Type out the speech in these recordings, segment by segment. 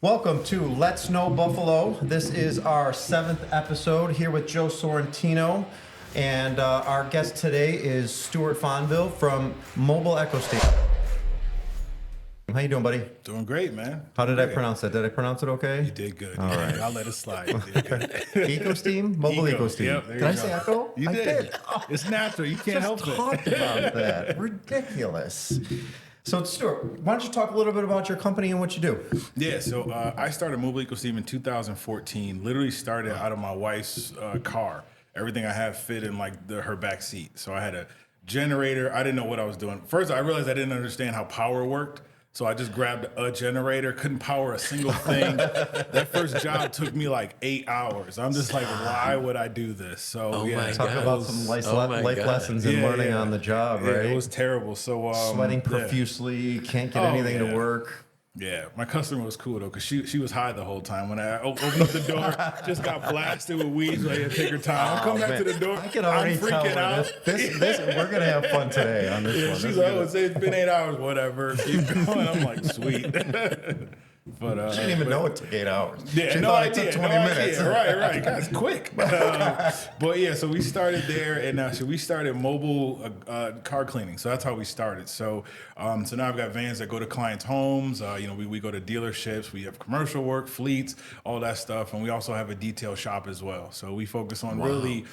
Welcome to Let's Know Buffalo. This is our 7th episode here with Joe Sorrentino. And our guest today is Stewart Fonville from Mobile Ecosteam. How you doing, buddy? Doing great, man. How did I pronounce that? Did I pronounce it okay? You did good. All right. I'll let it slide. You did good. Ecosteam? Mobile Ecosteam. Yep, did I say Echo? You I did. Oh, It's natural. You can't help just it. talked about that. Ridiculous. So, Stuart, why don't you talk a little bit about your company and what you do? Yeah, so I started Mobile Ecosteam in 2014. Literally started out of my wife's car. Everything I have fit in like her back seat. So I had a generator. I didn't know what I was doing. First, I realized I didn't understand how power worked. So I just grabbed a generator, couldn't power a single thing. That first job took me like 8 hours. I'm just like, why would I do this? So yeah, talk about some life lessons in learning on the job, right? Yeah, it was terrible. So sweating profusely, can't get anything to work. Yeah, my customer was cool though, cause she was high the whole time. When I opened up the door, just got blasted with weed. So I had to take her time. I come back to the door. I can already I'm freaking tell out. This we're gonna have fun today on this one. She's like, "Oh, it's been 8 hours, whatever." Keep going. I'm like, sweet. But she didn't even know it took 8 hours. Yeah, she no thought idea. it took 20 minutes. Right. That's quick. But yeah, so we started there, and so we started mobile car cleaning. So that's how we started. So so now I've got vans that go to clients' homes. We go to dealerships. We have commercial work, fleets, all that stuff, and we also have a detail shop as well. So we focus on really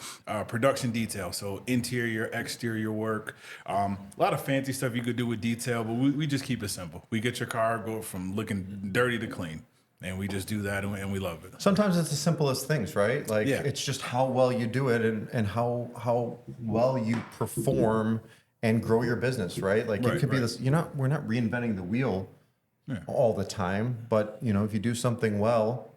production detail. So interior, exterior work, a lot of fancy stuff you could do with detail, but we just keep it simple. We get your car, go from looking dirty to clean. And we just do that, and we love it. Sometimes it's the simplest things, right? Like it's just how well you do it and how well you perform and grow your business, right? Like it could be this. We're not reinventing the wheel all the time, but if you do something well,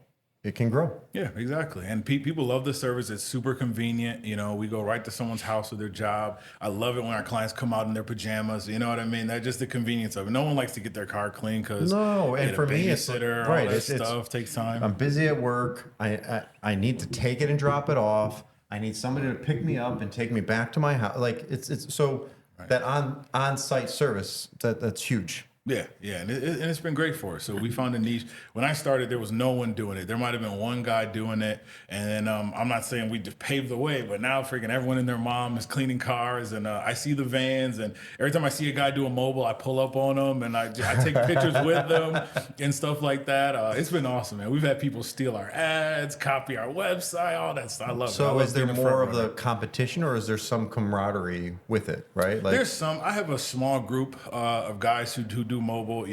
it can grow. Yeah, exactly. And people love the service. It's super convenient. We go right to someone's house with their job. I love it when our clients come out in their pajamas. You know what I mean? That's just the convenience of it. No one likes to get their car clean because for me, it's babysitter, all that stuff takes time. I'm busy at work. I need to take it and drop it off. I need somebody to pick me up and take me back to my house. Like it's so that on-site service that's huge. Yeah, and it's been great for us. So we found a niche. When I started, there was no one doing it. There might have been one guy doing it, and then I'm not saying we just paved the way, but now freaking everyone and their mom is cleaning cars, and I see the vans, and every time I see a guy do a mobile, I pull up on them, and I take pictures with them and stuff like that. It's been awesome, man. We've had people steal our ads, copy our website, all that stuff. I love it. So is there more of the competition, or is there some camaraderie with it, right? Like, there's some. I have a small group of guys who do mobile,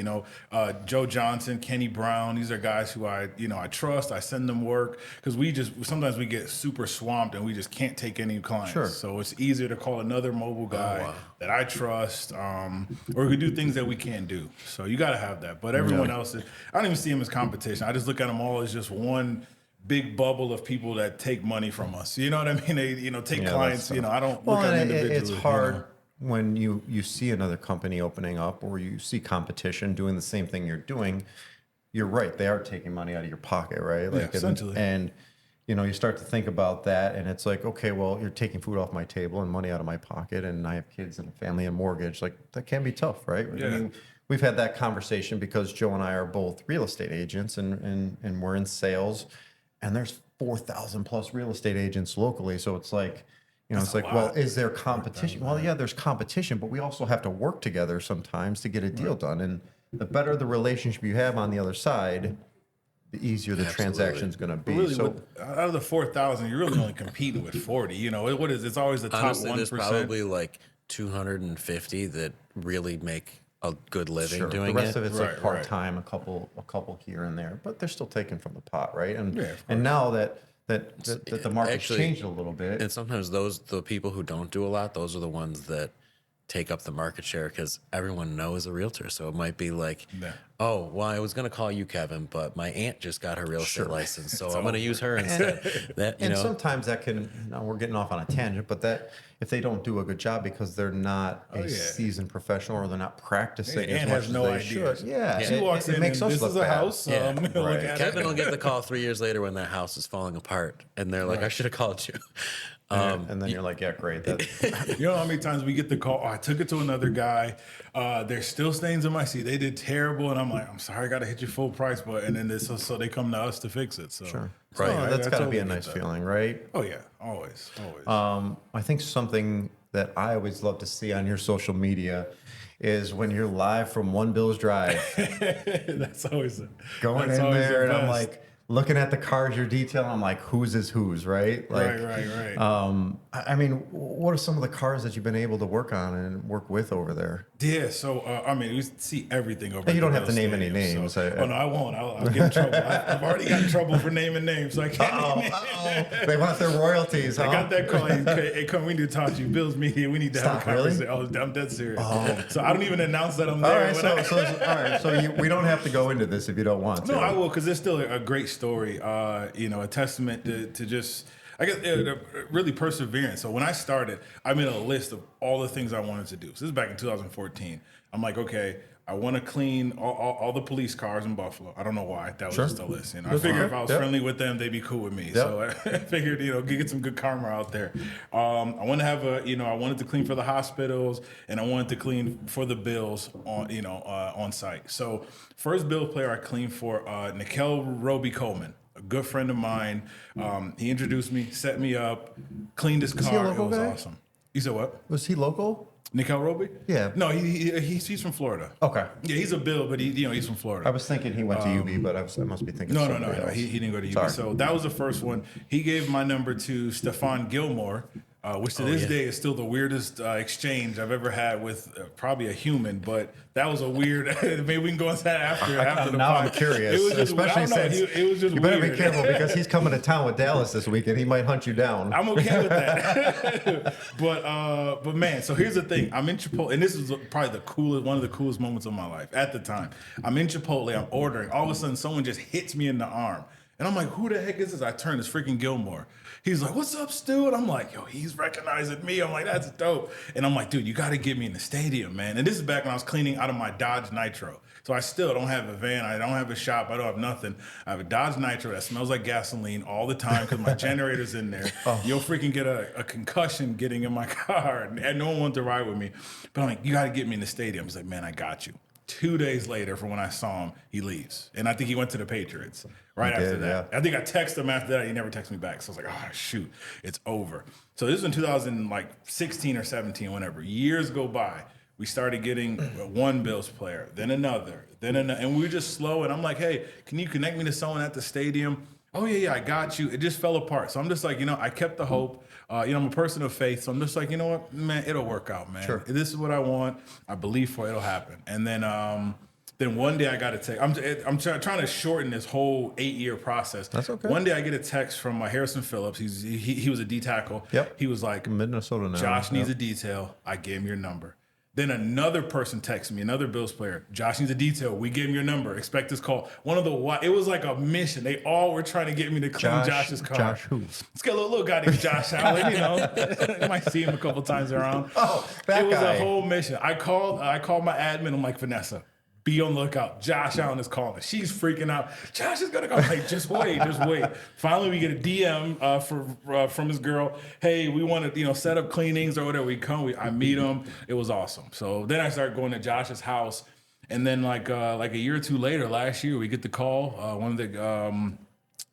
Joe Johnson, Kenny Brown. These are guys who I trust. I send them work because sometimes we get super swamped and we just can't take any clients. Sure. So it's easier to call another mobile guy that I trust, or who can do things that we can't do. So you got to have that. But everyone else, I don't even see them as competition. I just look at them all as just one big bubble of people that take money from us. You know what I mean? They take clients. I don't look at them individually. It's hard. When you see another company opening up or you see competition doing the same thing you're doing, you're right. They are taking money out of your pocket, right? Like, essentially. And you start to think about that, and it's like, okay, well, you're taking food off my table and money out of my pocket, and I have kids and a family and mortgage. Like, that can be tough, right? Yeah. I mean, we've had that conversation because Joe and I are both real estate agents, and we're in sales, and there's 4,000 plus real estate agents locally. So it's like, it's like, well, is there competition? Well, yeah, there's competition, but we also have to work together sometimes to get a deal done. And the better the relationship you have on the other side, the easier the transaction's going to be. Really, out of the 4,000, you're really only competing with 40. What is it's always the top Honestly, 1%. there's probably like 250 that really make a good living doing it. The rest of it's like part-time, a couple here and there, but they're still taken from the pot, right? And now that the market's changed a little bit. And sometimes the people who don't do a lot, those are the ones that take up the market share because everyone knows a realtor. So it might be like, oh, well, I was going to call you, Kevin, but my aunt just got her real estate license, so I'm going to use her instead. Sometimes that can, we're getting off on a tangent, but that if they don't do a good job because they're not a seasoned professional or they're not practicing as much as they should. She walks in makes and us this look is a bad. house. Kevin will get the call 3 years later when that house is falling apart, and they're like, I should have called you. And then you're like, yeah, great. You know how many times we get the call, oh, I took it to another guy. There's still stains in my seat. They did terrible. And I'm like, I'm sorry, I got to hit you full price. But and then so they come to us to fix it. So, Sure. So, Right. That's got to be a totally nice feeling, right? Oh, yeah. Always. I think something that I always love to see on your social media is when you're live from One Bill's Drive. That's always going in there, and I'm like looking at the cars you're detailing. I'm like, whose is whose, right? Like, right. I mean, what are some of the cars that you've been able to work on and work with over there? Yeah, so I mean, we see everything over. Hey, you don't have to Stadium, name any names. So, no, I won't. I'll get in trouble. I've already got in trouble for naming names, so I can't. They want their royalties. Huh? I got that call. Hey, come, we need to talk to you. Bill's Media. We need to have a conversation. Really? Oh, I'm dead serious. So I don't even announce that I'm there. All right, so we don't have to go into this if you don't want to. No, I will, because it's still a great story. A testament to just, I guess, really perseverance. So when I started, I made a list of all the things I wanted to do. So this is back in 2014. I'm like, okay, I want to clean all the police cars in Buffalo. I don't know why. That was just a list. I figured if I was friendly with them, they'd be cool with me. Yep. So I figured, get some good karma out there. I want to have I wanted to clean for the hospitals, and I wanted to clean for the Bills on site. So first Bill player I cleaned for, Nikel Roby Coleman, a good friend of mine. He introduced me, set me up, cleaned his car. It was awesome. You said what? Was he local? Nikel Roby? Yeah. No, he's from Florida. Okay. Yeah, he's a Bill, but he's from Florida. I was thinking he went to UB, but I must be thinking. No. He didn't go to UB. Sorry. So that was the first one. He gave my number to Stefan Gilmore, which to this day is still the weirdest exchange I've ever had with probably a human. But that was a weird. Maybe we can go into that after the now pod. I'm curious. It was just, especially since it was just you better weird. be careful because he's coming to town with Dallas this weekend. He might hunt you down. I'm okay with that. but man, so here's the thing. I'm in Chipotle, and this is probably one of the coolest moments of my life at the time. I'm in Chipotle, I'm ordering. All of a sudden, someone just hits me in the arm. And I'm like, who the heck is this? I turn, it's freaking Gilmore. He's like, what's up, Stu? And I'm like, yo, he's recognizing me. I'm like, that's dope. And I'm like, dude, you got to get me in the stadium, man. And this is back when I was cleaning out of my Dodge Nitro. So I still don't have a van. I don't have a shop. I don't have nothing. I have a Dodge Nitro that smells like gasoline all the time because my generator's in there. You'll freaking get a concussion getting in my car. And no one wanted to ride with me. But I'm like, you got to get me in the stadium. He's like, man, I got you. 2 days later, from when I saw him, he leaves. And I think he went to the Patriots after that. Yeah. I think I texted him after that. He never texted me back. So I was like, oh, shoot, it's over. So this was in 2016 or 17, whenever. Years go by. We started getting one Bills player, then another. And we were just slow. And I'm like, hey, can you connect me to someone at the stadium? Oh, yeah, I got you. It just fell apart. So I'm just like, I kept the hope. I'm a person of faith. So I'm just like, you know what, man, it'll work out, man. Sure. This is what I want. I believe for it, it'll happen. And then one day I got a text. I'm trying to shorten this whole 8-year process. That's okay. One day I get a text from Harrison Phillips. He was a D tackle. Yep. He was like, Minnesota now. Josh needs a detail. I gave him your number. Then another person texted me, another Bills player. Josh needs a detail. We gave him your number. Expect this call. It was like a mission. They all were trying to get me to clean Josh's car. Josh who? Let's get a little guy named Josh Allen. You might see him a couple times around. Oh, that guy. It was a whole mission. I called my admin. I'm like, Vanessa, be on the lookout. Josh Allen is calling. She's freaking out. Josh is gonna go. I'm like, just wait. Finally, we get a DM from his girl. Hey, we want to set up cleanings or whatever. I meet him. It was awesome. So then I started going to Josh's house, and then like a year or two later, last year, we get the call. One of the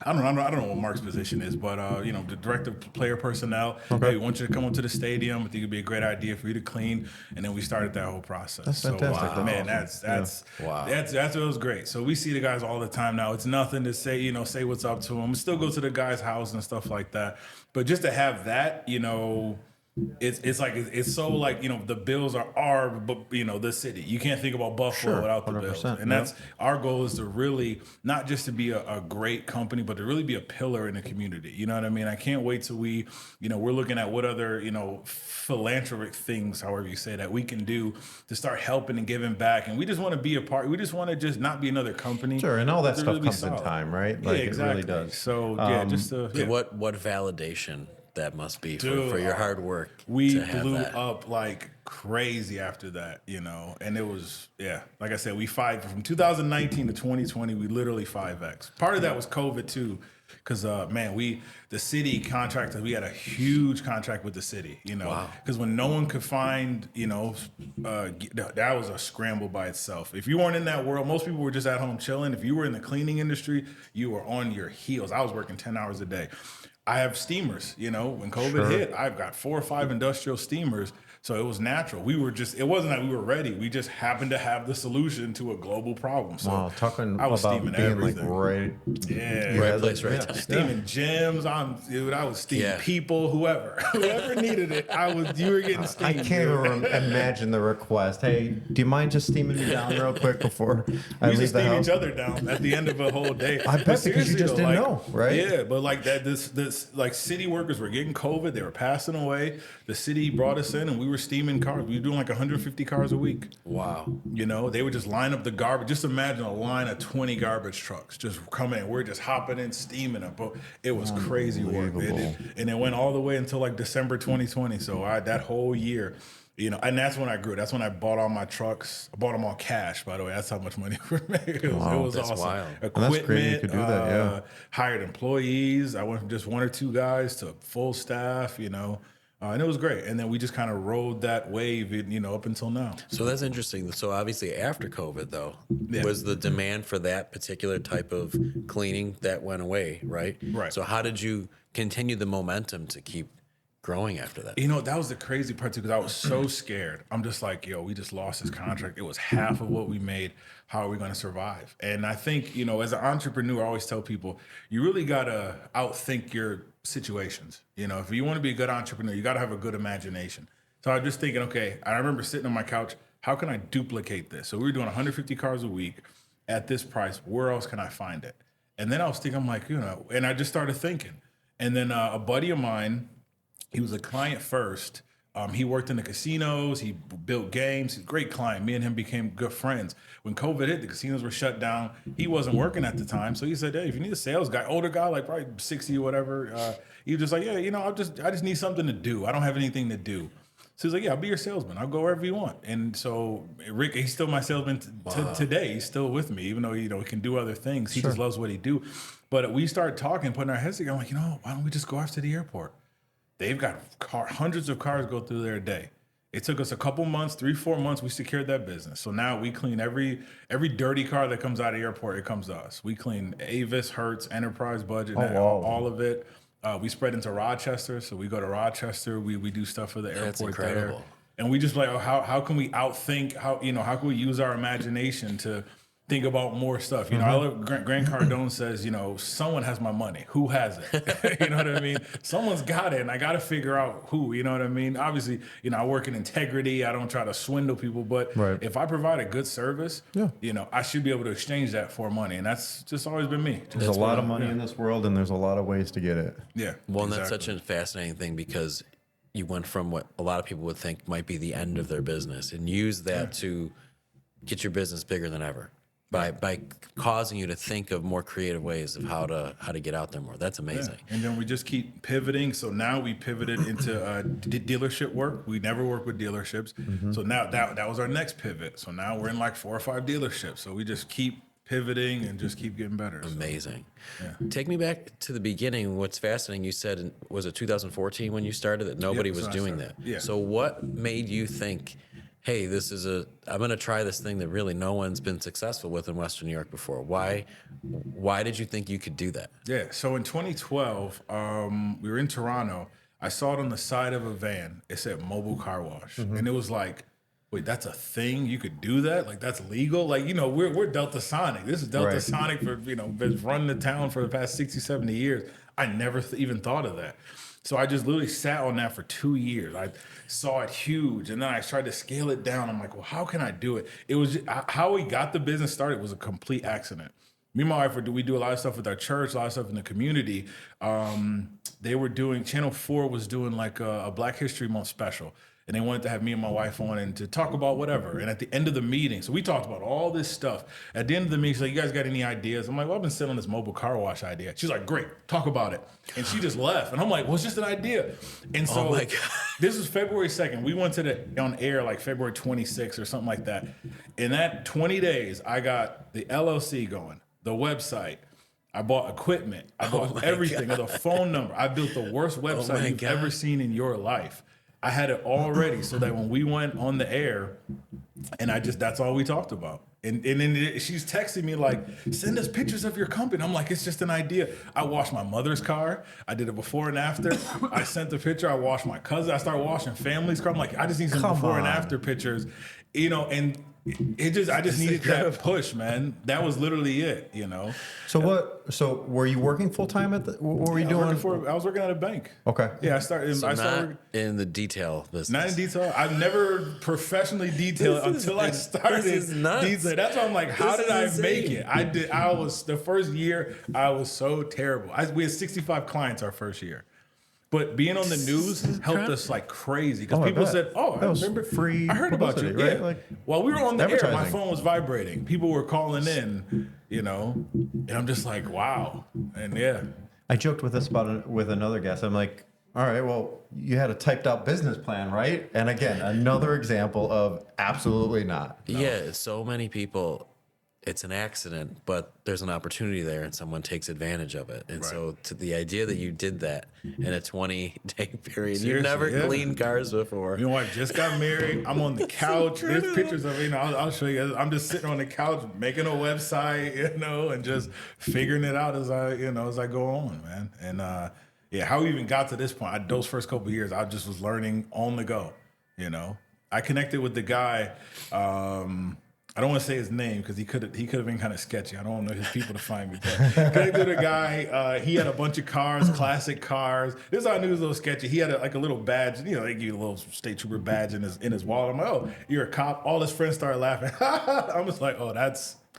I don't know what Mark's position is, but the director of player personnel. Okay. Hey, we want you to come up to the stadium. I think it'd be a great idea for you to clean, and then we started that whole process. That's fantastic. So, man, that's what was great. So we see the guys all the time now. It's nothing to say, say what's up to them. We still go to the guy's house and stuff like that, but just to have that, it's so like the Bills are the city. You can't think about Buffalo without the Bills, and that's our goal is to really not just to be a great company, but to really be a pillar in the community. You know what I mean? I can't wait till we're looking at what other philanthropic things, however you say that, we can do to start helping and giving back. And we just want to be a part. We just want to just not be another company. Sure, and all that stuff really comes in time, right? Like, exactly. It really does. So what validation that must be for your hard work. We to have blew that. up like crazy after that, and it was, like I said, from 2019 to 2020, we literally 5X. Part of that was COVID too. Because the city contracted. We had a huge contract with the city, because when no one could find, that was a scramble by itself. If you weren't in that world, most people were just at home chilling. If you were in the cleaning industry, you were on your heels. I was working 10 hours a day. I have steamers, when COVID hit, I've got 4 or 5 industrial steamers. So it was natural. It wasn't that we were ready. We just happened to have the solution to a global problem. So talking I was about steaming being everything. Right place, right time. Steaming gyms. I was steaming people, whoever needed it. You were getting steamed. I can't even imagine the request. Hey, do you mind just steaming me down real quick before I leave the house? We steam each other down at the end of a whole day. I bet because you just didn't know, right? Yeah, but like that, this like city workers were getting COVID. They were passing away. The city brought us in, and we were steaming cars. We were doing like 150 cars a week. Wow. They would just line up the garbage. Just imagine a line of 20 garbage trucks just coming in. We're just hopping in, steaming them. But it was crazy work. And it went all the way until like December 2020. So that whole year, and that's when I grew. That's when I bought all my trucks. I bought them all cash, by the way. That's how much money we made. It was that's awesome. Wild. Equipment, that's great you could do that, hired employees. I went from just 1 or 2 guys to full staff, and it was great. And then we just kind of rode that wave, up until now. So that's interesting. So obviously after COVID, though, was the demand for that particular type of cleaning that went away, right? Right. So how did you continue the momentum to keep growing after that? That was the crazy part too, because I was so scared. I'm just like, we just lost this contract. It was half of what we made. How are we going to survive? And I think, as an entrepreneur, I always tell people, you really got to outthink your situations. If you want to be a good entrepreneur, you got to have a good imagination. So I was just thinking, okay, I remember sitting on my couch, how can I duplicate this? So we were doing 150 cars a week at this price. Where else can I find it? And then I was thinking, I'm like, and I just started thinking. And then a buddy of mine, he was a client first. He worked in the casinos. He built games. He's a great client. Me and him became good friends. When COVID hit, the casinos were shut down. He wasn't working at the time. So he said, hey, if you need a sales guy, older guy, like probably 60 or whatever, he was just like, I just need something to do. I don't have anything to do. So he's like, yeah, I'll be your salesman. I'll go wherever you want. And so Rick, he's still my salesman today. He's still with me, even though, he can do other things. He just loves what he do. But we started talking, putting our heads together. I'm like, why don't we just go after the airport? They've got hundreds of cars go through there a day. It took us a couple months, 3-4 months, we secured that business. So now we clean every dirty car that comes out of the airport, it comes to us. We clean Avis, Hertz, Enterprise Budget, all of it. We spread into Rochester, so we go to Rochester. We do stuff for the airport there. And we just like, how can we outthink, how can we use our imagination to think about more stuff. I love Grant Cardone says, someone has my money. Who has it? You know what I mean? Someone's got it, and I got to figure out who. You know what I mean? Obviously, I work in integrity. I don't try to swindle people, but if I provide a good service, I should be able to exchange that for money, and that's just always been me. There's a lot of money in this world, and there's a lot of ways to get it. Yeah. Well, and that's such a fascinating thing because you went from what a lot of people would think might be the end of their business and use that to get your business bigger than ever. By causing you to think of more creative ways of how to get out there more. That's amazing. Yeah. And then we just keep pivoting. So now we pivoted into dealership work. We never work with dealerships. So now that was our next pivot. So now we're in like 4 or 5 dealerships. So we just keep pivoting and just keep getting better. Amazing. Take me back to the beginning. What's fascinating, you said, was it 2014 when you started that nobody was doing that? Yeah. So what made you think, hey, I'm going to try this thing that really no one's been successful with in Western New York before? Why did you think you could do that? Yeah. So in 2012, we were in Toronto. I saw it on the side of a van. It said mobile car wash. And it was like, wait, that's a thing? You could do that? Like, that's legal? Like, we're Delta Sonic. This is Delta Sonic for, been running the town for the past 60, 70 years. I never even thought of that. So I just literally sat on that for 2 years. I saw it huge, and then I tried to scale it down. I'm like, well, how can I do it? It was just, how we got the business started was a complete accident. Me and my wife, we do a lot of stuff with our church, a lot of stuff in the community. They were doing, Channel 4 was doing like a Black History Month special. and they wanted to have me and my wife on and to talk about whatever. And at the end of the meeting, so we talked about all this stuff. At the end of the meeting, she's like, you guys got any ideas? I'm like, well, I've been sitting on this mobile car wash idea. She's like, great, talk about it. And she just left. And I'm like, well, it's just an idea. And so Oh my God. this was February 2nd. We went to on air like February 26th or something like that. In that 20 days, I got the LLC going, the website. I bought equipment. I bought everything, the phone number. I built the worst website you've ever seen in your life. I had it all ready so that when we went on the air, and that's all we talked about. And then she's texting me like, send us pictures of your company. I'm like, it's just an idea. I washed my mother's car. I did it before and after. I sent the picture. I washed my cousin. I started washing family's car. I'm like, I just need some before and after pictures, and I just needed that push, man. That was literally it, So were you working full time what were you doing? I was working at a bank. Okay. Yeah, I started. Not in the detail business. Not in detail. I've never professionally detailed until I started. This is nuts. Detail. That's why I'm like, how This did I is make insane. it? I was the first year. I was so terrible. We had 65 clients our first year. But being on the news helped us like crazy because people said, "Oh, I remember free I heard about you." right? Yeah. Like While we were on the air, my advertising. phone was vibrating. People were calling in, and I'm just like, "Wow!" And yeah, I joked with this with another guest. I'm like, all right, well, you had a typed out business plan, right? And again, another example of absolutely not. Yeah, so many people, it's an accident, but there's an opportunity there and someone takes advantage of it. And so to the idea that you did that in a 20-day period, you've never cleaned cars before. you know, I just got married. I'm on the couch. There's pictures of it. I'll show you. I'm just sitting on the couch making a website, and just figuring it out as I go on, man. And how we even got to this point. Those first couple of years, I just was learning on the go. I connected with the guy. I don't want to say his name because he could have been kind of sketchy. I don't want his people to find me. But connected with a guy. He had a bunch of cars, classic cars. This is how I knew he was a little sketchy. He had a little badge. They give you a little state trooper badge in his wallet. I'm like, oh, you're a cop. All his friends started laughing. I'm just like, oh,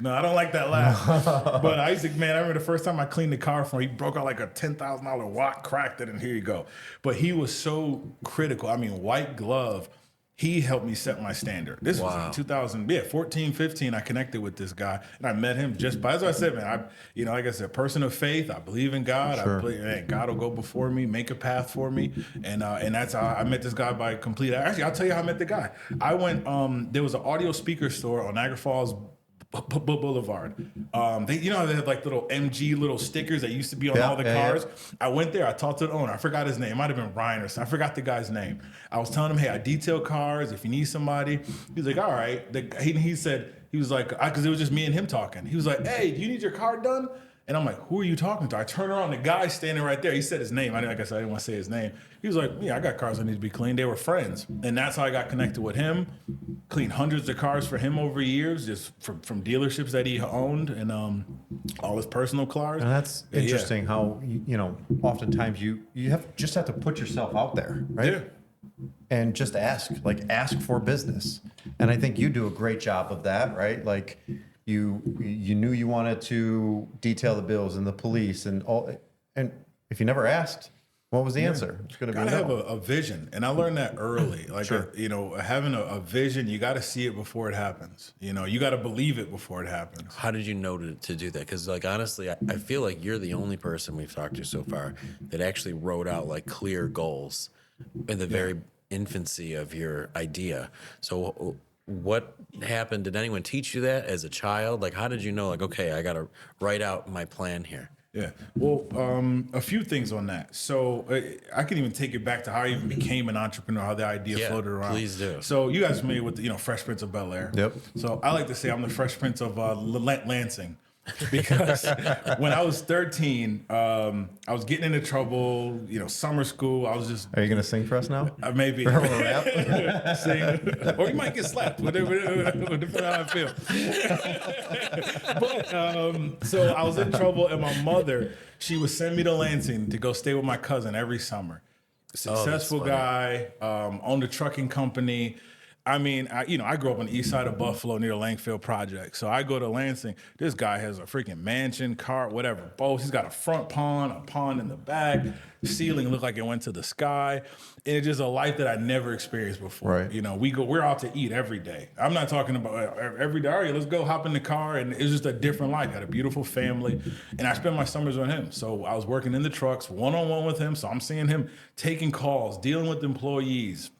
no, I don't like that laugh. But I remember the first time I cleaned the car for him, he broke out like a $10,000 watch, cracked it, and here you go. But he was so critical. I mean, white glove. He helped me set my standard. This was in 2014, 15. I connected with this guy, and I met him just by, as I said, man, like I said, person of faith. I believe in God. Sure. I believe, man, God will go before me, make a path for me. And that's how I met this guy by complete. Actually, I'll tell you how I met the guy. I went, there was an audio speaker store on Niagara Falls Boulevard. They have like little MG little stickers that used to be on all the cars. Yeah. I went there. I talked to the owner. I forgot his name. It might have been Ryan or something. I forgot the guy's name. I was telling him, hey, I detail cars. If you need somebody, he was like, all right. He said, he was like, because it was just me and him talking. He was like, hey, do you need your car done? And I'm like, who are you talking to? I turn around, the guy standing right there. He said his name. Like I said, I didn't want to say his name. He was like, yeah, I got cars that need to be cleaned. They were friends. And that's how I got connected with him. Cleaned hundreds of cars for him over years, just from dealerships that he owned and all his personal cars. And that's interesting how, oftentimes you have to put yourself out there, right? Yeah. And just ask for business. And I think you do a great job of that, right? Like you knew you wanted to detail the bills and the police and all. And if you never asked, what was the answer? It's going to be gotta no. have a vision, and I learned that early. Like, Sure. Having a vision, you got to see it before it happens. You got to believe it before it happens. How did you know to do that? Because, honestly, I feel like you're the only person we've talked to so far that actually wrote out, clear goals in the very infancy of your idea. So what happened? Did anyone teach you that as a child? How did you know, okay, I got to write out my plan here? Yeah. Well, a few things on that. So I can even take it back to how I even became an entrepreneur, how the idea floated around. Please do. So you guys are familiar with the, Fresh Prince of Bel-Air. Yep. So I like to say I'm the Fresh Prince of Lansing. Because when I was 13, I was getting into trouble, summer school. I was just... Are you going to sing for us now? Maybe. Sing. Or you might get slapped, depending on how I feel. But, so I was in trouble, and my mother, she would send me to Lansing to go stay with my cousin every summer. Successful guy, owned a trucking company. I mean, I grew up on the east side of Buffalo near the Langfield Project. So I go to Lansing. This guy has a freaking mansion, car, whatever, both. He's got a front pond, a pond in the back. Ceiling looked like it went to the sky. And it's just a life that I never experienced before. Right. You know, we're out to eat every day. I'm not talking about every day. All right, let's go hop in the car. And it's just a different life. I had a beautiful family. And I spent my summers on him. So I was working in the trucks one-on-one with him. So I'm seeing him taking calls, dealing with employees.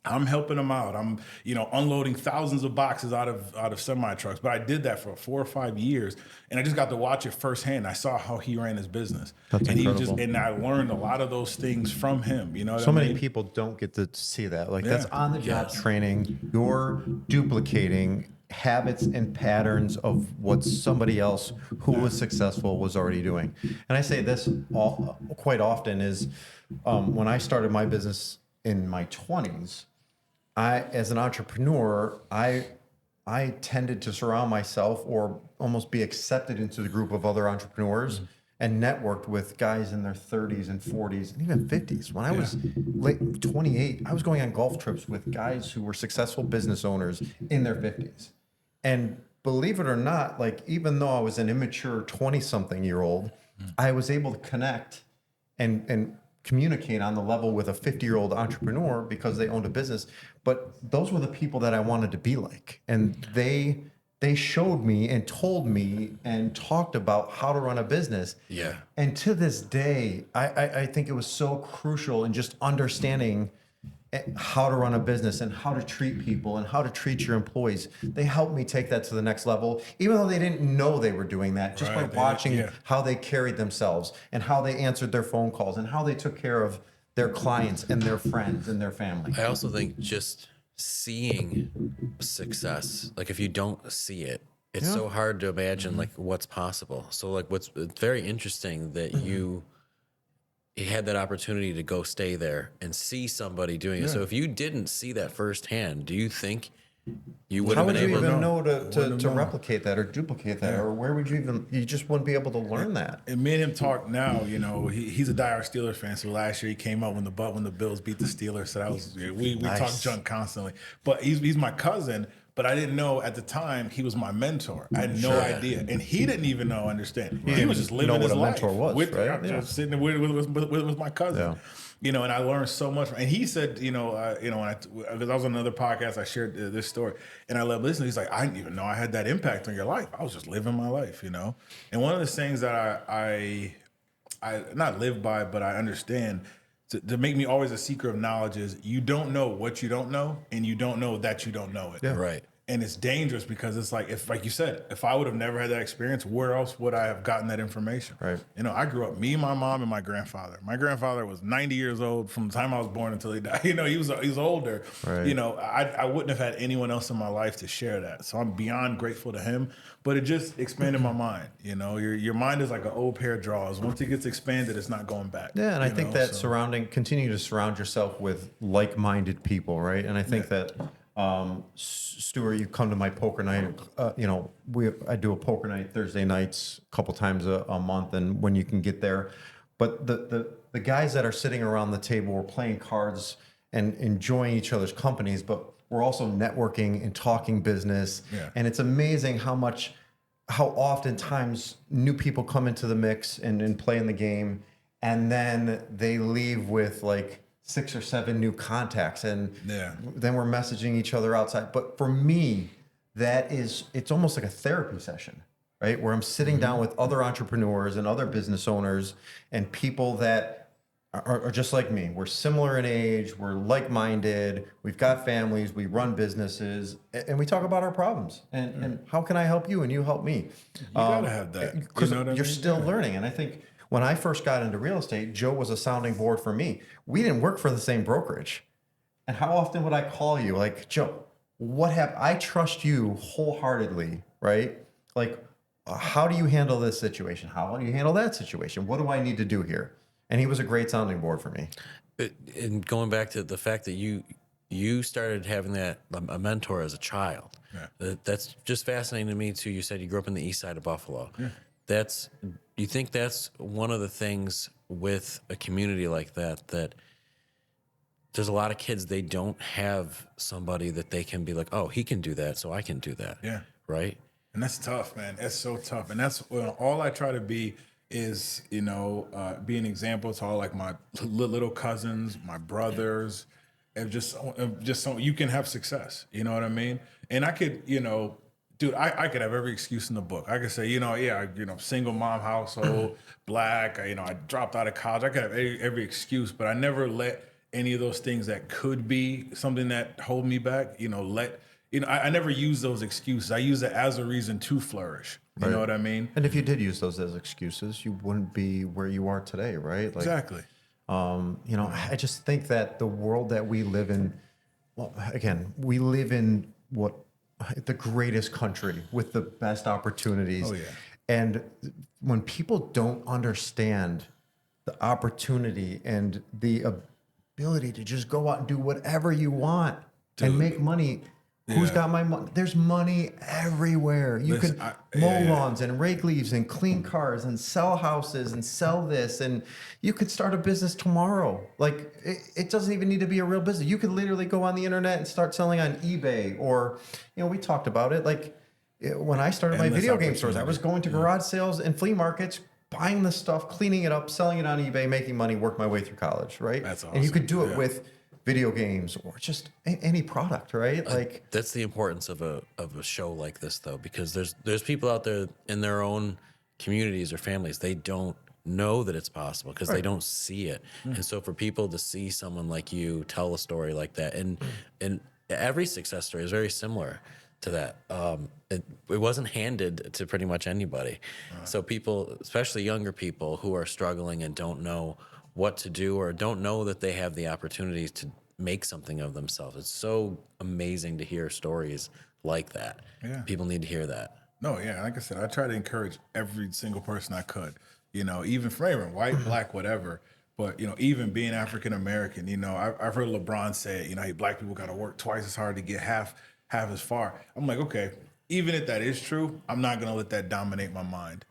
I'm helping him out. I'm, unloading thousands of boxes out of semi trucks. But I did that for 4 or 5 years, and I just got to watch it firsthand. I saw how he ran his business, That's and incredible. and I learned a lot of those things from him. You know, So many people don't get to see that. Like that's on the job training. You're duplicating habits and patterns of what somebody else who was successful was already doing. And I say this quite often is when I started my business in my 20s, as an entrepreneur, I tended to surround myself or almost be accepted into the group of other entrepreneurs and networked with guys in their 30s and 40s and even 50s. When I was late 28, I was going on golf trips with guys who were successful business owners in their 50s. And believe it or not, like even though I was an immature 20-something-year-old, I was able to connect and communicate on the level with a 50-year-old entrepreneur because they owned a business. But those were the people that I wanted to be like. And they showed me and told me and talked about how to run a business. Yeah. And to this day, I think it was so crucial in just understanding how to run a business and how to treat people and how to treat your employees. They helped me take that to the next level, even though they didn't know they were doing that, just by watching how they carried themselves and how they answered their phone calls and how they took care of their clients and their friends and their family. I also think just seeing success, like if you don't see it, it's so hard to imagine like what's possible. So like what's very interesting that you had that opportunity to go stay there and see somebody doing it. So if you didn't see that firsthand, do you think you would How have would been you able even to know to replicate that or duplicate that? Or where would you just wouldn't be able to learn that? And me and him talk now. He's a diehard Steelers fan. So last year he came out when the Bills beat the Steelers. So that was we talk junk constantly. But he's my cousin. But I didn't know at the time he was my mentor. I had no idea, and he didn't even understand. He was just living his life. Mentor was, right? Just sitting with my cousin. And I learned so much. And he said, because I was on another podcast, I shared this story, and I love listening. He's like, I didn't even know I had that impact on your life. I was just living my life, And one of the things that I not live by, but I understand to make me always a seeker of knowledge is you don't know what you don't know, and you don't know that you don't know it. Yeah. Right. And it's dangerous because it's like you said, if I would have never had that experience, where else would I have gotten that information? Right. I grew up, me, my mom, and my grandfather. My grandfather was 90 years old from the time I was born until he died. He was older. Right. I wouldn't have had anyone else in my life to share that. So I'm beyond grateful to him. But it just expanded my mind. Your mind is like an old pair of drawers. Once it gets expanded, it's not going back. Yeah, and I think that continue to surround yourself with like-minded people, right? And I think that Stewart, you come to my poker night. I do a poker night Thursday nights a couple times a month, and when you can get there. But the guys that are sitting around the table, we're playing cards and enjoying each other's companies, but we're also networking and talking business. Yeah. And it's amazing how oftentimes new people come into the mix and play in the game, and then they leave with like 6 or 7 new contacts, and then we're messaging each other outside. But for me, it's almost like a therapy session, right? Where I'm sitting down with other entrepreneurs and other business owners and people that are just like me. We're similar in age, we're like-minded, we've got families, we run businesses, and we talk about our problems. And how can I help you and you help me? You gotta have that. Because you're still learning. And I think when I first got into real estate, Joe was a sounding board for me. We didn't work for the same brokerage. And how often would I call you like, Joe, I trust you wholeheartedly, right? Like, how do you handle this situation? How do you handle that situation? What do I need to do here? And he was a great sounding board for me. And going back to the fact that you started having a mentor as a child, that's just fascinating to me too. You said you grew up in the east side of Buffalo. Yeah. You think that's one of the things with a community like that there's a lot of kids, they don't have somebody that they can be like, oh, he can do that, so I can do that. Yeah. Right? And that's tough, man. That's so tough. And that's all I try to be is, be an example to all like my little cousins, my brothers, and just so you can have success. You know what I mean? And I could, dude, I could have every excuse in the book. I could say, single mom household, black, I dropped out of college. I could have every excuse, but I never let any of those things that could be something that hold me back, I never use those excuses. I use it as a reason to flourish. You know what I mean? And if you did use those as excuses, you wouldn't be where you are today, right? Like, exactly. I just think that the world that we live in, well, again, we live in the greatest country with the best opportunities. Oh, yeah. And when people don't understand the opportunity and the ability to just go out and do whatever you want and make money. Who's got my money? There's money everywhere. You can mow lawns and rake leaves and clean cars and sell houses and sell this. And you could start a business tomorrow. Like, it doesn't even need to be a real business. You could literally go on the internet and start selling on eBay. Or, we talked about it. Like, when I started my video game stores, I was going to garage sales and flea markets, buying the stuff, cleaning it up, selling it on eBay, making money, work my way through college, right? That's awesome. And you could do it with video games or just any product, right? Like, that's the importance of a show like this, though, because there's people out there in their own communities or families, they don't know that it's possible because they don't see it. And so for people to see someone like you tell a story like that, and every success story is very similar to that. It wasn't handed to pretty much anybody. So people, especially younger people who are struggling and don't know what to do or don't know that they have the opportunities to make something of themselves. It's so amazing to hear stories like that. Yeah. People need to hear that. No, yeah, like I said, I try to encourage every single person I could, even framing white, black, whatever. But, even being African American, I've heard LeBron say, hey, black people got to work twice as hard to get half as far. I'm like, okay, even if that is true, I'm not going to let that dominate my mind.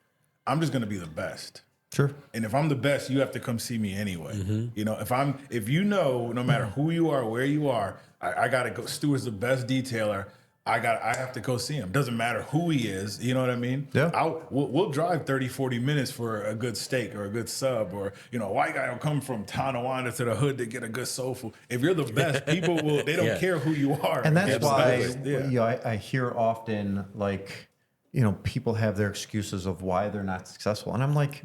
I'm just going to be the best. sure. And if I'm the best, you have to come see me anyway. If no matter who you are, where you are, I gotta go. Stewart's the best detailer. I have to go see him. Doesn't matter who he is. You know what I mean? Yeah. We'll drive 30, 40 minutes for a good steak or a good sub, or a white guy will come from Tonawanda to the hood to get a good soul food. If you're the best, people will. They don't care who you are. And that's why Yeah. I hear often, like, people have their excuses of why they're not successful. And I'm like,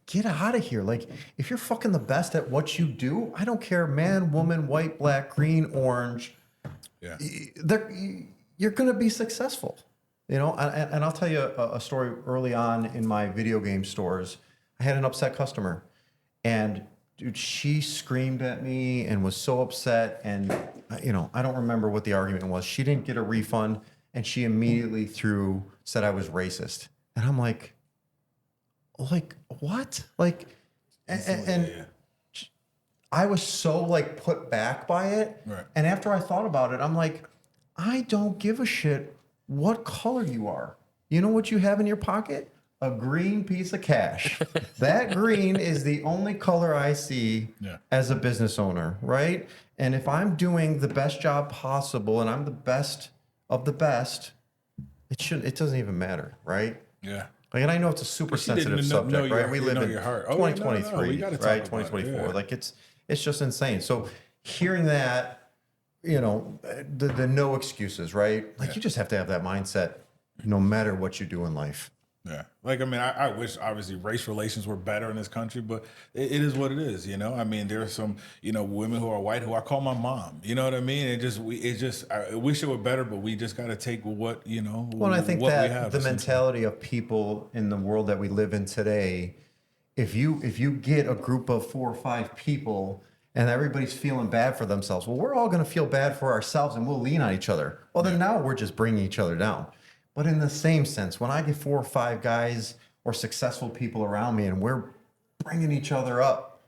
get out of here. Like, if you're fucking the best at what you do, I don't care, man, woman, white, black, green, orange. Yeah. You're going to be successful. And I'll tell you a story early on in my video game stores. I had an upset customer, and dude, she screamed at me and was so upset. And, I don't remember what the argument was. She didn't get a refund, and she immediately said I was racist. And I'm like, what? Like, and I was so put back by it. Right. And after I thought about it, I'm like, I don't give a shit what color you are. You know what you have in your pocket? A green piece of cash. That green is the only color I see as a business owner, right? And if I'm doing the best job possible and I'm the best of the best, it doesn't even matter, right? Yeah. And I know it's a super sensitive subject, right? We live in your heart. 2023, we gotta talk right? about it, 2024. yeah. It's just insane. So hearing that, the no excuses, right? You just have to have that mindset no matter what you do in life. Yeah. I wish obviously race relations were better in this country, but it is what it is, there are some, women who are white who I call my mom, you know what I mean? I wish it were better, but we just got to take what, Well, and I think what that we have, the mentality of people in the world that we live in today, if you get a group of 4 or 5 people and everybody's feeling bad for themselves, well, we're all going to feel bad for ourselves and we'll lean on each other. Well, then now we're just bringing each other down. But in the same sense, when I get 4 or 5 guys or successful people around me and we're bringing each other up,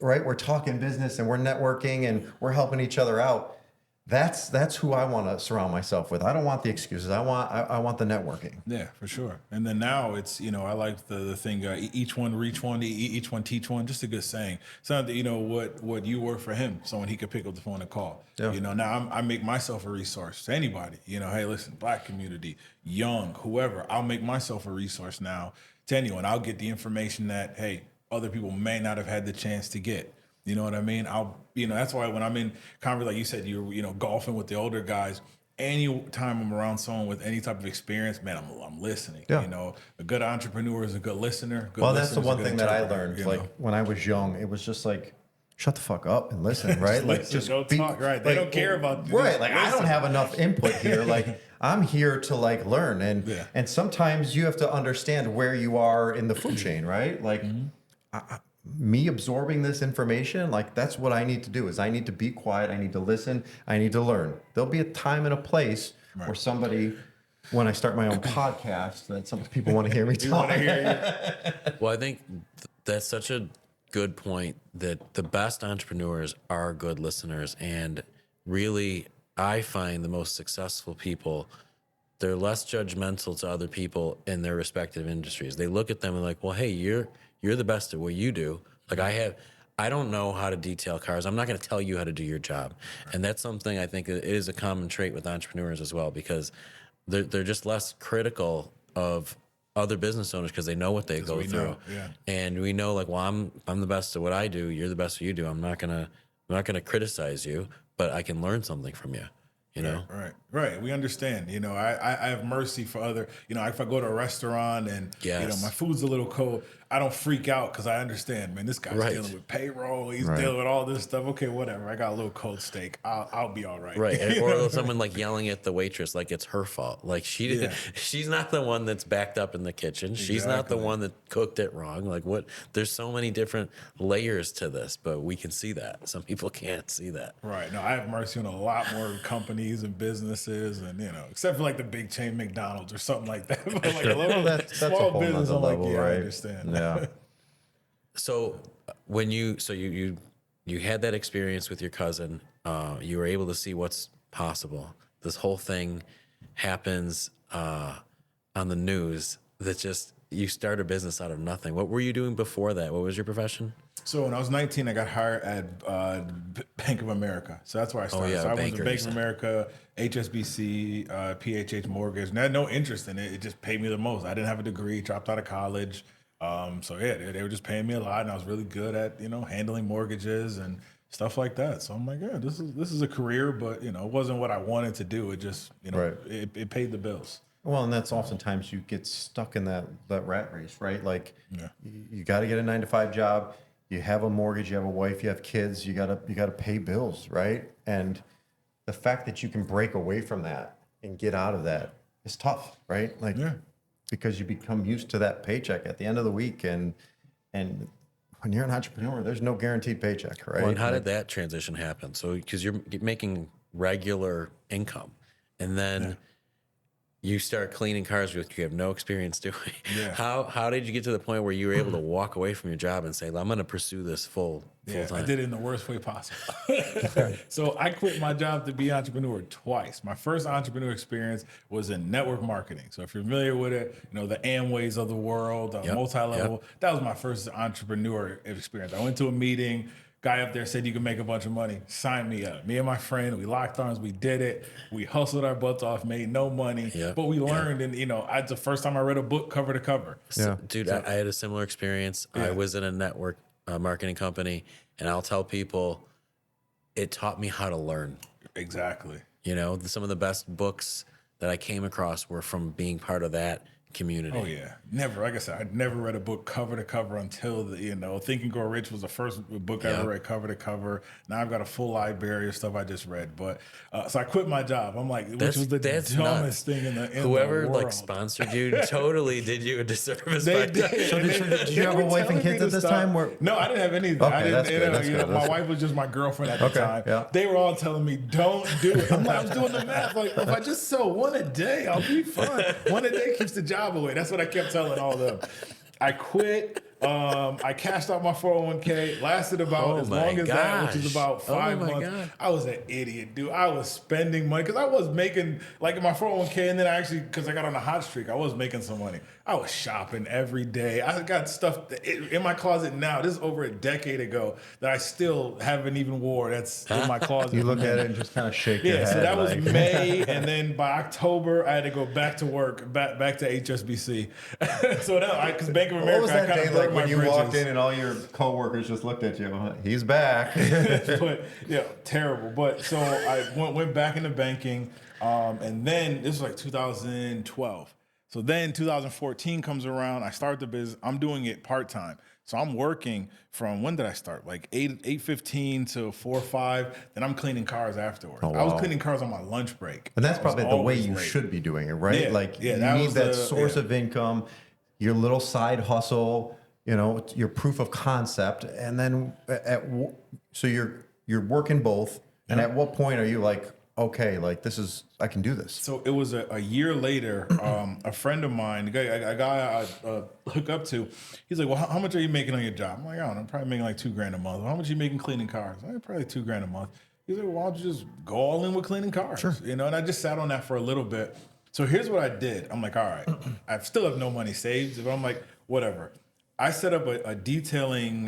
right? We're talking business and we're networking and we're helping each other out. That's who I want to surround myself with. I don't want the excuses. I want the networking. Yeah, for sure. And then now it's, I like the thing, each one reach one, each one teach one. Just a good saying. Something that, what you were for him, someone he could pick up the phone and call. Yeah. Now I make myself a resource to anybody. Hey, listen, Black community, young, whoever. I'll make myself a resource now to anyone. I'll get the information that, hey, other people may not have had the chance to get. You know what I mean? That's why when I'm in conference, like you said, you're golfing with the older guys. Any time I'm around someone with any type of experience, man, I'm listening. Yeah. A good entrepreneur is a good listener. Well, that's the one thing that I learned. Like when I was young, it was just like, shut the fuck up and listen, right? Like just don't talk, right? They don't care about right. Like I don't have enough input here. Like I'm here to like learn, and sometimes you have to understand where you are in the food chain, right? Like. Me absorbing this information, like that's what I need to do is I need to be quiet. I need to listen. I need to learn. There'll be a time and a place where somebody, when I start my own podcast, that some people want to hear me talk. Well, I think that's such a good point that the best entrepreneurs are good listeners. And really, I find the most successful people, they're less judgmental to other people in their respective industries. They look at them and like, well, hey, you're the best at what you do. Like I don't know how to detail cars. I'm not going to tell you how to do your job. And that's something I think it is a common trait with entrepreneurs as well, because they're just less critical of other business owners because they know what they go through. And we know like, well, I'm the best at what I do. You're the best at what you do. I'm not gonna criticize you, but I can learn something from you. Right. We understand. I have mercy for other. If I go to a restaurant and my food's a little cold, I don't freak out because I understand. Man, this guy's dealing with payroll. He's dealing with all this stuff. Okay, whatever. I got a little cold steak. I'll be all right. Right. Or someone like yelling at the waitress like it's her fault. Like she's not the one that's backed up in the kitchen. She's not the one that cooked it wrong. Like what? There's so many different layers to this, but we can see that. Some people can't see that. Right. No, I have mercy on a lot more companies and businesses, and except for like the big chain McDonald's or something like that. But like a little small business, I'm like, right? I understand. Yeah. So when you had that experience with your cousin, you were able to see what's possible. This whole thing happens on the news. That just you start a business out of nothing. What were you doing before that? What was your profession? So when I was 19, I got hired at Bank of America. So that's where I started. So I went to Bank of America, HSBC, PHH Mortgage. And I had no interest in it. It just paid me the most. I didn't have a degree, dropped out of college. They were just paying me a lot, and I was really good at handling mortgages and stuff like that. So I'm like, yeah, this is a career, but it wasn't what I wanted to do. It just it paid the bills. Well, and that's oftentimes you get stuck in that rat race, right? Like you got to get a 9-to-5 job. You have a mortgage, you have a wife, you have kids. You gotta pay bills, right? And the fact that you can break away from that and get out of that is tough, right? Like. Yeah. Because you become used to that paycheck at the end of the week, and when you're an entrepreneur, there's no guaranteed paycheck, right? Well, and how did that transition happen? So, because you're making regular income, and then you start cleaning cars with you have no experience doing. Yeah. How did you get to the point where you were able to walk away from your job and say, I'm going to pursue this full time? I did it in the worst way possible. So I quit my job to be an entrepreneur twice. My first entrepreneur experience was in network marketing. So if you're familiar with it, the Amways of the world, multi-level, that was my first entrepreneur experience. I went to a meeting. Guy up there said you can make a bunch of money. Sign me up. Me and my friend, we locked arms. We did it. We hustled our butts off, made no money, but we learned. And it's the first time I read a book cover to cover. Dude, I had a similar experience. I was in a network marketing company, and I'll tell people, it taught me how to learn. Exactly. Some of the best books that I came across were from being part of that community. Oh yeah, never. Like I said, I'd never read a book cover to cover until Think and Grow Rich was the first book I ever read cover to cover. Now I've got a full library of stuff I just read. But so I quit my job. I'm like, which was the dumbest thing in the whoever the world. Sponsored you totally did you a disservice. They did. So did you have a wife and kids at this time? No, I didn't have anything. Okay, I didn't. That's good. My wife was just my girlfriend at the time. Yeah. They were all telling me, "Don't do it." I'm like, I was doing the math. Like, if I just sell one a day, I'll be fine. One a day keeps the job away. That's what I kept telling all of them. I quit. I cashed out my 401k. Lasted about as long as that, which is about 5 months. God. I was an idiot, dude. I was spending money because I was making like in my 401k, and then I actually because I got on a hot streak, I was making some money. I was shopping every day. I got stuff in my closet now. This is over a decade ago that I still haven't even wore. That's in my closet. You look at it and just kind of shake your head. Yeah, so that was like, May, and then by October, I had to go back to work, back to HSBC. So now, because Bank of America, what was I that kind day of like burned when my you bridges. walked in and all your coworkers just looked at you? He's back. But yeah, terrible. But so I went back into banking, and then this was like 2012. So then 2014 comes around. I start the business. I'm doing it part time. So I'm working from when did I start? Like 8:15 to 4 or 5. Then I'm cleaning cars afterwards. Oh, I was wow. cleaning cars on my lunch break. And that's I was probably the way always you late. should be doing it, right? Yeah, Like yeah, you that need was that the- source yeah. of income, your little side hustle, you know, your proof of concept, and then so you're working both. And at what point are you like, okay, like I can do this? So it was a year later. A friend of mine, a guy I hook up to, he's like, "Well, how much are you making on your job?" I'm like, "I don't know, I'm probably making like $2,000 a month." "How much are you making cleaning cars?" I'm like, "Probably $2,000 a month." He's like, "Well, why don't you just go all in with cleaning cars?" Sure. You know, and I just sat on that for a little bit. So here's what I did. I'm like, all right, I still have no money saved, but I'm like, whatever. I set up a detailing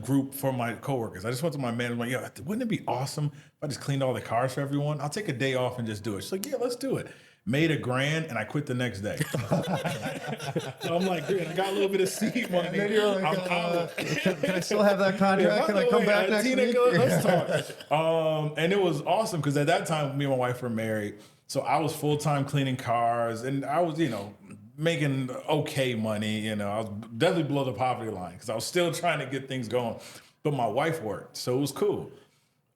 group for my coworkers. I just went to my manager, like, "Yeah, wouldn't it be awesome if I just cleaned all the cars for everyone? I'll take a day off and just do it." She's like, "Yeah, let's do it." Made $1,000 and I quit the next day. So I'm like, dude, I got a little bit of seed money. And then you're like, I'm out. can I still have that contract? Can I come back next Tina, week? let's talk. And it was awesome because at that time, me and my wife were married. So I was full-time cleaning cars and I was, making okay money. I was definitely below the poverty line because I was still trying to get things going. But my wife worked, so it was cool.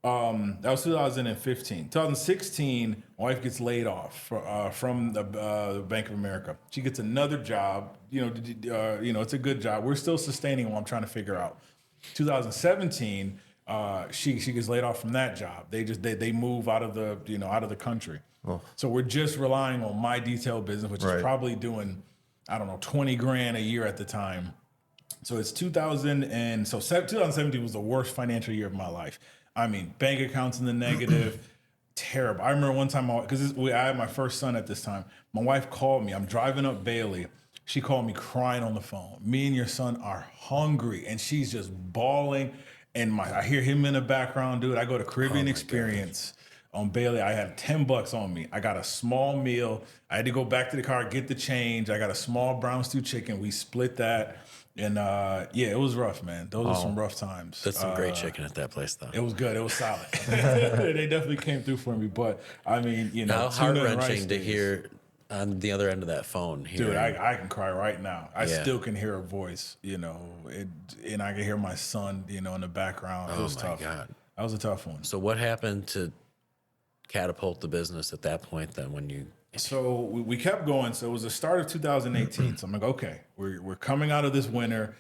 That was 2015. 2016, my wife gets laid off from the Bank of America. She gets another job. It's a good job. We're still sustaining what I'm trying to figure out. 2017, she gets laid off from that job. They move out of the country. Oh. So we're just relying on my detail business, which Right. is probably doing, I don't know, $20,000 a year at the time. So it's 2017 was the worst financial year of my life. I mean, bank accounts in the negative, terrible. I remember one time, because I had my first son at this time, my wife called me. I'm driving up Bailey. She called me crying on the phone. "Me and your son are hungry." And she's just bawling. And I hear him in the background, dude. I go to Caribbean Experience on Bailey. I had $10 on me. I got a small meal. I had to go back to the car, get the change. I got a small brown stew chicken. We split that. And it was rough, man. Those were some rough times. That's some great chicken at that place, though. It was good. It was solid. They definitely came through for me. But I mean, How tuna and rice heart-wrenching to days. hear on the other end of that phone. Dude, I can cry right now. I Yeah. still can hear her voice, and I can hear my son, in the background. It was my tough. God. That was a tough one. So what happened to catapult the business at that point then when you... So we kept going. So it was the start of 2018. So I'm like, okay, we're coming out of this winter.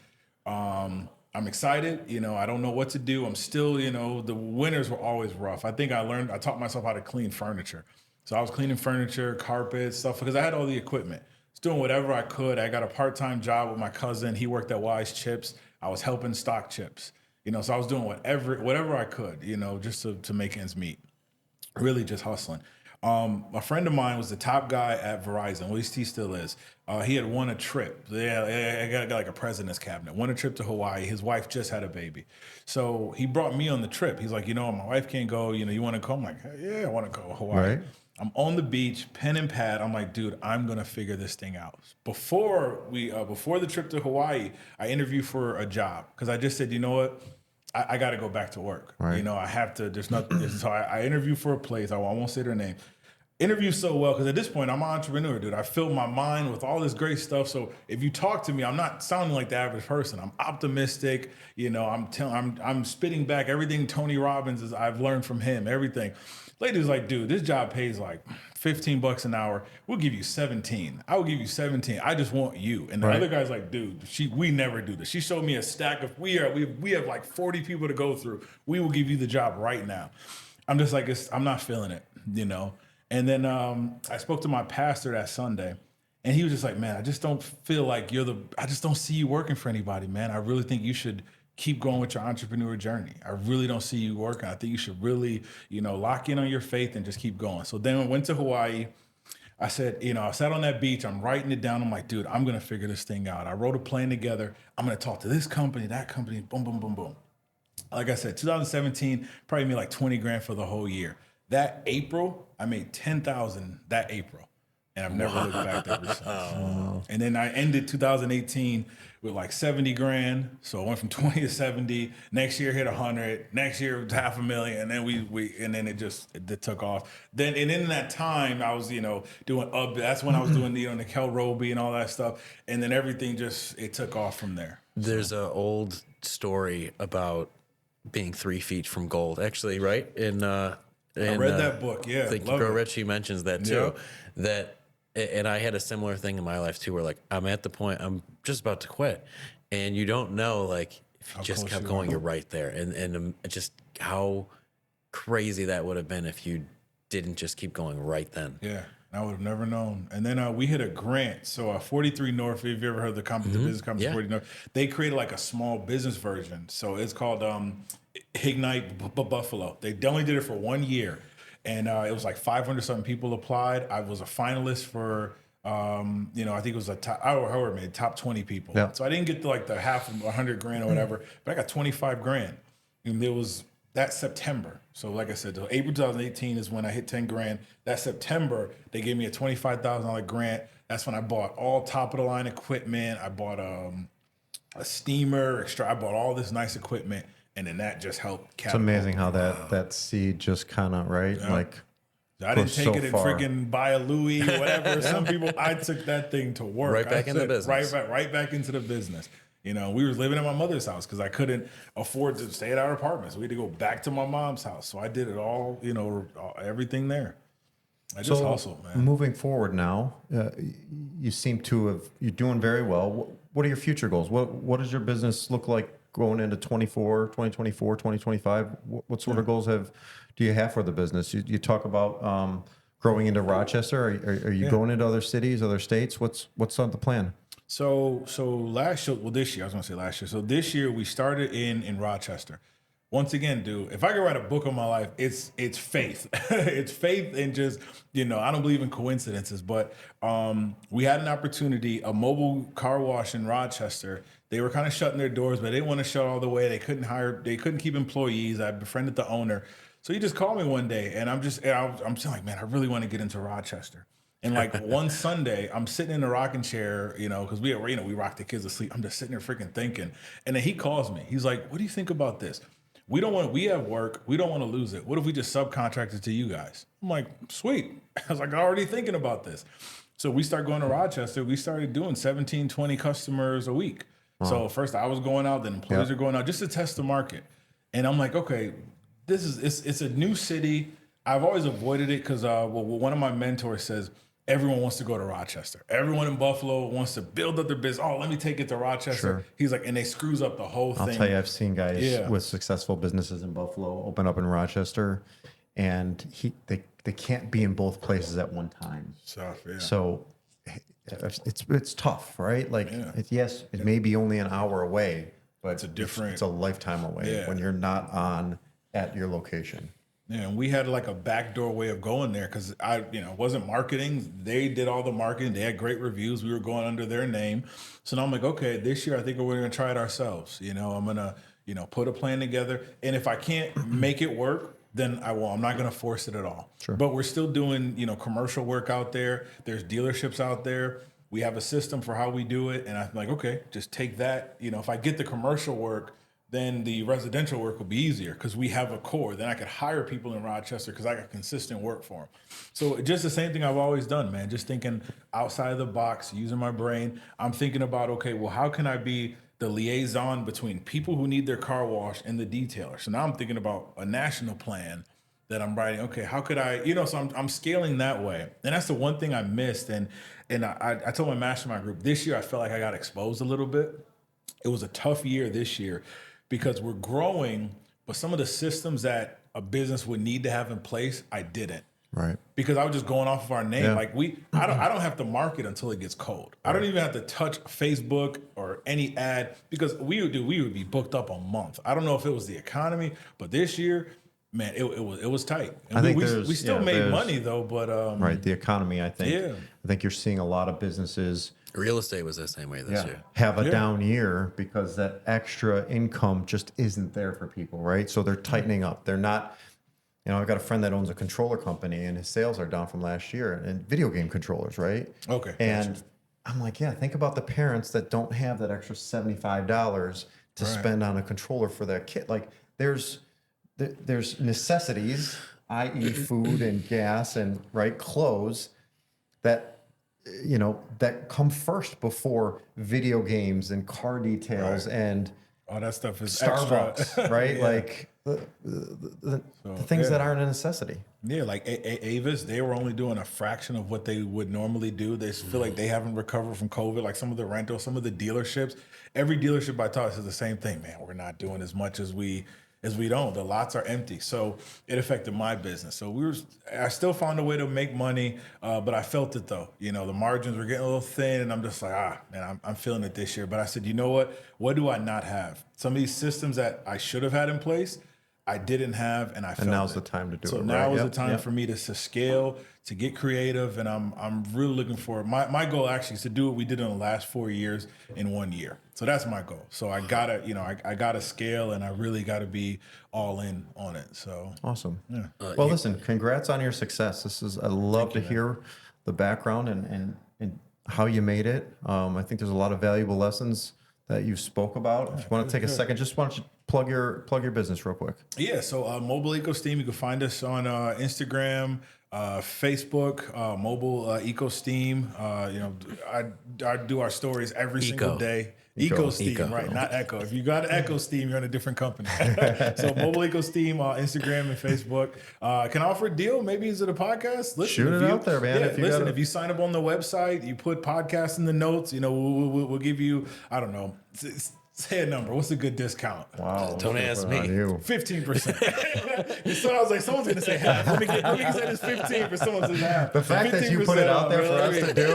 I'm excited. I don't know what to do. I'm still, the winters were always rough. I think I taught myself how to clean furniture. So I was cleaning furniture, carpets, stuff, because I had all the equipment. I was doing whatever I could. I got a part-time job with my cousin. He worked at Wise Chips. I was helping stock chips. So I was doing whatever I could, just to make ends meet. Really just hustling. A friend of mine was the top guy at Verizon. At least he still is. He had won a trip. I got like a president's cabinet. Won a trip to Hawaii. His wife just had a baby. So he brought me on the trip. He's like, my wife can't go. You want to go? I'm like, yeah, I want to go to Hawaii. Right. I'm on the beach, pen and pad. I'm like, dude, I'm going to figure this thing out. Before the trip to Hawaii, I interviewed for a job because I just said, you know what? I got to go back to work. Right. I have to, there's nothing. So I interviewed for a place. I won't say their name. Interview so well because at this point I'm an entrepreneur, dude. I fill my mind with all this great stuff. So if you talk to me, I'm not sounding like the average person. I'm optimistic. I'm spitting back everything Tony Robbins is. I've learned from him. Everything. Lady's like, dude, this job pays like $15 an hour. We'll give you 17. I will give you 17. I just want you. And the other guy's like, dude, we never do this. She showed me a stack of we have like 40 people to go through. We will give you the job right now. I'm just like, I'm not feeling it, And then I spoke to my pastor that Sunday, And he was just like, man, I just don't feel like I just don't see you working for anybody, man. I really think you should keep going with your entrepreneur journey. I really don't see you working. I think you should really, lock in on your faith and just keep going. So then I went to Hawaii. I said, I sat on that beach. I'm writing it down. I'm like, dude, I'm going to figure this thing out. I wrote a plan together. I'm going to talk to this company, that company, boom, boom, boom, boom. Like I said, 2017, probably made like 20 grand for the whole year. That April, I made 10,000 that April. And I've never looked back ever since. And then I ended 2018 with like 70 grand. So I went from 20 to 70. Next year hit 100. Next year was $500,000. And then it took off. Then and in that time I was doing that's when I was doing the Kel Roby and all that stuff. And then everything it took off from there. There's an old story about being 3 feet from gold. Actually, right? I read that book. Yeah, Think You Grow Rich. He mentions that too. Yeah. And I had a similar thing in my life too, where like I'm at the point I'm just about to quit, and you don't know like if you just kept going, you're right there, and just how crazy that would have been if you didn't just keep going right then. Yeah, I would have never known. And then we hit a grant. So 43 North, if you ever heard the business company 40 North, they created like a small business version. So it's called Ignite Buffalo. They only did it for 1 year. And it was like 500 something people applied. I was a finalist for, I think it was top 20 people. Yeah. So I didn't get to like the half of 100 grand or whatever, but I got 25 grand. And it was that September. So like I said, April 2018 is when I hit 10 grand. That September, they gave me a $25,000 grant. That's when I bought all top of the line equipment. I bought a steamer, I bought all this nice equipment. And then that just helped. It's amazing how that seed just kind of like. I didn't take it and freaking buy a Louis or whatever. Some people, I took that thing to work. Right back into business. Right back into the business. We were living at my mother's house because I couldn't afford to stay at our apartment. So we had to go back to my mom's house. So I did it all, everything there. I just hustled, man. Moving forward now, you seem to you're doing very well. What are your future goals? What does your business look like going into 2024, 2025? What sort of goals do you have for the business? You talk about growing into Rochester. Are you going into other cities, other states? What's on the plan? So this year, I was going to say last year. So this year we started in Rochester. Once again, dude, if I could write a book on my life, it's faith. It's faith and just, I don't believe in coincidences, but we had an opportunity, a mobile car wash in Rochester. They were kind of shutting their doors, but they didn't want to shut all the way. They couldn't keep employees. I befriended the owner. So he just called me one day and I'm just like, man, I really want to get into Rochester. And like one Sunday, I'm sitting in the rocking chair, because we rock the kids to sleep. I'm just sitting there freaking thinking. And then he calls me. He's like, what do you think about this? We have work. We don't want to lose it. What if we just subcontract it to you guys? I'm like, sweet. I was like, already thinking about this. So we start going to Rochester. We started doing 17, 20 customers a week. Wow. So first I was going out, then employees are going out just to test the market. And I'm like, okay, it's a new city. I've always avoided it because one of my mentors says, everyone wants to go to Rochester. Everyone in Buffalo wants to build up their business. Oh, let me take it to Rochester. Sure. He's like, and they screws up the whole thing. I'll tell you, I've seen guys with successful businesses in Buffalo open up in Rochester, and they can't be in both places at one time. So it's tough, right? Like, it may be only an hour away, but it's a lifetime away when you're not at your location. Yeah, and we had like a backdoor way of going there because wasn't marketing. They did all the marketing. They had great reviews. We were going under their name. So now I'm like, okay, this year I think we're going to try it ourselves. I'm going to, put a plan together. And if I can't make it work, then I won't. I'm not going to force it at all. Sure. But we're still doing, commercial work out there. There's dealerships out there. We have a system for how we do it. And I'm like, okay, just take that. If I get the commercial work, then the residential work will be easier because we have a core. Then I could hire people in Rochester because I got consistent work for them. So just the same thing I've always done, man. Just thinking outside of the box, using my brain. I'm thinking about, okay, well, how can I be the liaison between people who need their car washed and the detailer? So now I'm thinking about a national plan that I'm writing. Okay, how could I, so I'm scaling that way. And that's the one thing I missed. And I told my mastermind group, this year I felt like I got exposed a little bit. It was a tough year this year, because we're growing, but some of the systems that a business would need to have in place, I didn't. Right. Because I was just going off of our name. Yeah. Like I don't have to market until it gets cold. I don't even have to touch Facebook or any ad because we would be booked up a month. I don't know if it was the economy, but this year, man, it was tight. And we still made money though, but right, the economy, I think. Yeah. I think you're seeing a lot of businesses Real estate was the same way this year. have a down year because that extra income just isn't there for people, right? So they're tightening up. They're not, I've got a friend that owns a controller company and his sales are down from last year and video game controllers, right? Okay. And gotcha. I'm like, think about the parents that don't have that extra $75 to spend on a controller for their kid. Like there's necessities, i.e. food and gas and clothes that that come first before video games and car details and all that stuff is Starbucks, extra. right? Yeah. Like the things that aren't a necessity. Yeah, like Avis, they were only doing a fraction of what they would normally do. They feel like they haven't recovered from COVID. Like some of the rentals, some of the dealerships, every dealership I talk to says the same thing. Man, we're not doing as much as we don't. The lots are empty. So it affected my business. So I still found a way to make money, but I felt it though. The margins were getting a little thin and I'm just like, man, I'm feeling it this year. But I said, you know what? What do I not have? Some of these systems that I should have had in place, I didn't have, and I felt now's it. the time to do it. So now is the time for me to scale, to get creative, and I'm really looking for my goal actually is to do what we did in the last 4 years in 1 year. So that's my goal. So I gotta, I gotta scale, and I really gotta be all in on it. So awesome. Yeah. Well, listen, congrats on your success. I love to hear the background and how you made it. I think there's a lot of valuable lessons that you spoke about. If you want to take a second, just why don't you plug your business real quick? Yeah, so Mobile Ecosteam, you can find us on Instagram, Facebook, Mobile Ecosteam. I do our stories every single day. Ecosteam, right? Not Echo. If you got Ecosteam, you're in a different company. So Mobile Ecosteam, Instagram and Facebook. Can I offer a deal? Maybe is it a podcast? Listen, shoot it out there, man. Yeah, if you sign up on the website, you put podcast in the notes. We'll give you, I don't know. Say a number. What's a good discount? Wow. Don't ask me. 15%. So I was like, someone's going to say half. Let me say it's 15 for someone says half. The fact that you put it out there for us to do,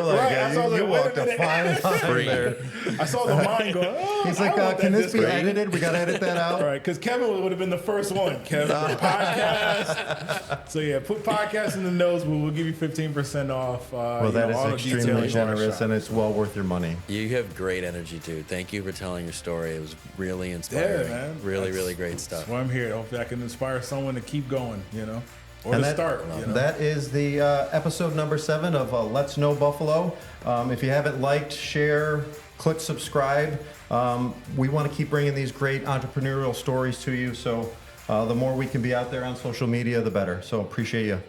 you walked a fine line there. I saw the mind going, he's like, can this be edited? We got to edit that out. All right, because Kevin would have been the first one. Kevin, podcast. So yeah, put podcast in the notes. We'll give you 15% off. Well, that is extremely generous, and it's well worth your money. You have great energy, dude. Thank you for telling your story. It was really inspiring. Yeah, man. Really great stuff. That's why I'm here. Hopefully I can inspire someone to keep going, or to start. That is the episode number 7 of Let's Know Buffalo. If you haven't liked, share, click subscribe. We want to keep bringing these great entrepreneurial stories to you. So the more we can be out there on social media, the better. So appreciate you.